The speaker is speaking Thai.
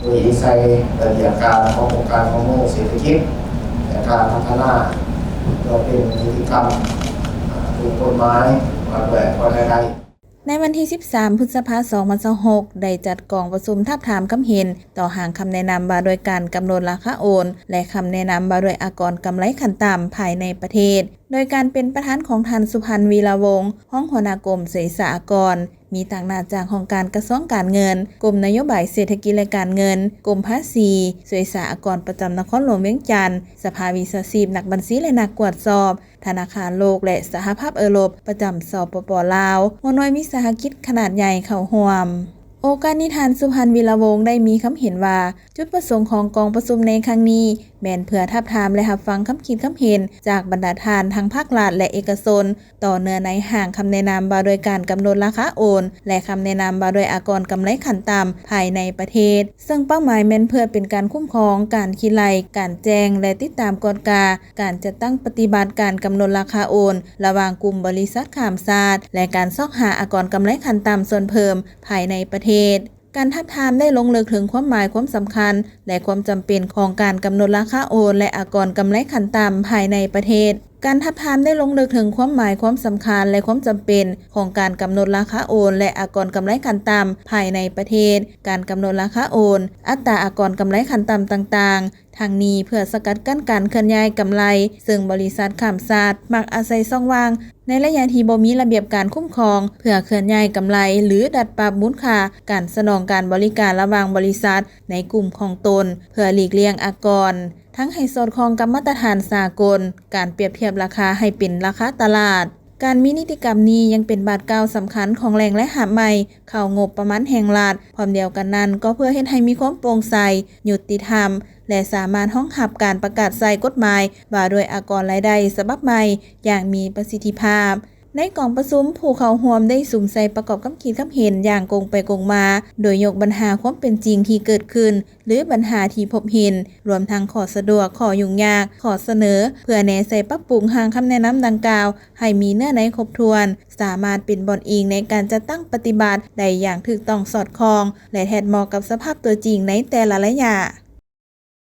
โดยใช้ระเบียบการขององค์การของโลกเศรษฐกิจและการพัฒนาเราเป็นนิติกรรมถูกกฎหมายมาแบบคนใดในวันที่ 13 พฤษภาคม 2026 ได้จัดกองประชุมทาบทามคำเห็นต่อหางคำแนะนำว่าโดยการกำหนดราคาโอนและคำแนะนำว่าโดยอากรกำไรขั้นต่ำภายในประเทศโดยการเป็นประธานของท่านสุพันธ์วีระวงศ์ห้องหัวหน้ากรมเสษอากรมีต่างหน้าจากของการกระทรวงการเงินกรมนโยบายเศรษฐกิจและการเงินกรมภาษีเสษอากรประจำนครหลวงเวียงจันทร์สภาวิชาชีพนักบัญชีและนักกวดสอบธนาคารโลกและสหภาพยุโรปประจำสปป.ลาวหัวหน่วยวิสาหกิจขนาดใหญ่เข้าร่วมโอกาสนี้ท่านสุพันธ์วีระวงศ์ได้มีคำเห็นว่าจุดประสงค์ของกองประชุมในครั้งนี้แม่นเพื่อทาบทามและรับฟังคำคิดคำเห็นจากบรรดาท่านทั้งภาครัฐและเอกชนต่อเนื่องในห่างคำแนะนำว่าโดยการกำหนดราคาโอนและคำแนะนำว่าโดยอากรกำไรขั้นต่ำภายในประเทศซึ่งเป้าหมายแม่นเพื่อเป็นการคุ้มครองการคิดไล่การแจ้งและติดตามกฎกาการจัดตั้งปฏิบัติการกำหนดราคาโอนระหว่างกลุ่มบริษัทข้ามชาติและการซอกหาอากรกำไรขั้นต่ำส่วนเพิ่มภายในประเทศการทาบทามได้ลงลึกถึงความหมายความสำคัญและความจำเป็นของการกำหนดราคาโอนและอากรกำไรขั้นต่ำภายในประเทศการทาบทามได้ลงลึกถึงความหมายความสำคัญและความจำเป็นของการกำหนดราคาโอนและอากรกำไรขั้นต่ำภายในประเทศการกำหนดราคาโอนอัตราอากรกำไรขั้นต่ำต่างๆทางนี้เพื่อสกัดกั้นการเคลื่อนย้ายกำไรซึ่งบริษัทข้ามชาติมักอาศัยช่องว่างในระยะที่บ่มีระเบียบการคุ้มครองเพื่อเคลื่อนย้ายกำไรหรือดัดปรับมูลค่าการสนองการบริการระหว่างบริษัทในกลุ่มของตนเพื่อหลีกเลี่ยงอากรทั้งให้สอดคล้องกับมาตรฐานสากลการเปรียบเทียบราคาให้เป็นราคาตลาดการมีนิติกรรมนี้ยังเป็นบาทเก่าสำคัญของแหล่งและหาใหม่เข้างบประมาณแห่งรัฐพร้อมเดียวกันนั้นก็เพื่อเฮ็ดให้มีความโปร่งใสยุติธรรมและสามารถรองรับการประกาศใช้กฎหมายว่าโดยอากรรายได้ฉบับใหม่อย่างมีประสิทธิภาพในกองประชุมผู้เข้าร่วมได้สุ่มใส่ประกอบคำคิดคำเห็นอย่างกงไปกงมาโดยยกปัญหาความเป็นจริงที่เกิดขึ้นหรือปัญหาที่พบเห็นรวมทั้งข้อสะดวกข้อยุ่งยากข้อเสนอเพื่อแนะใส่ปรับปรุงหางคำแนะนำดังกล่าวให้มีเนื้อในครบถ้วนสามารถเป็นบอนอิงในการจัดตั้งปฏิบัติได้อย่างถูกต้องสอดคล้องและแทนเหมาะกับสภาพตัวจริงในแต่ละระยะ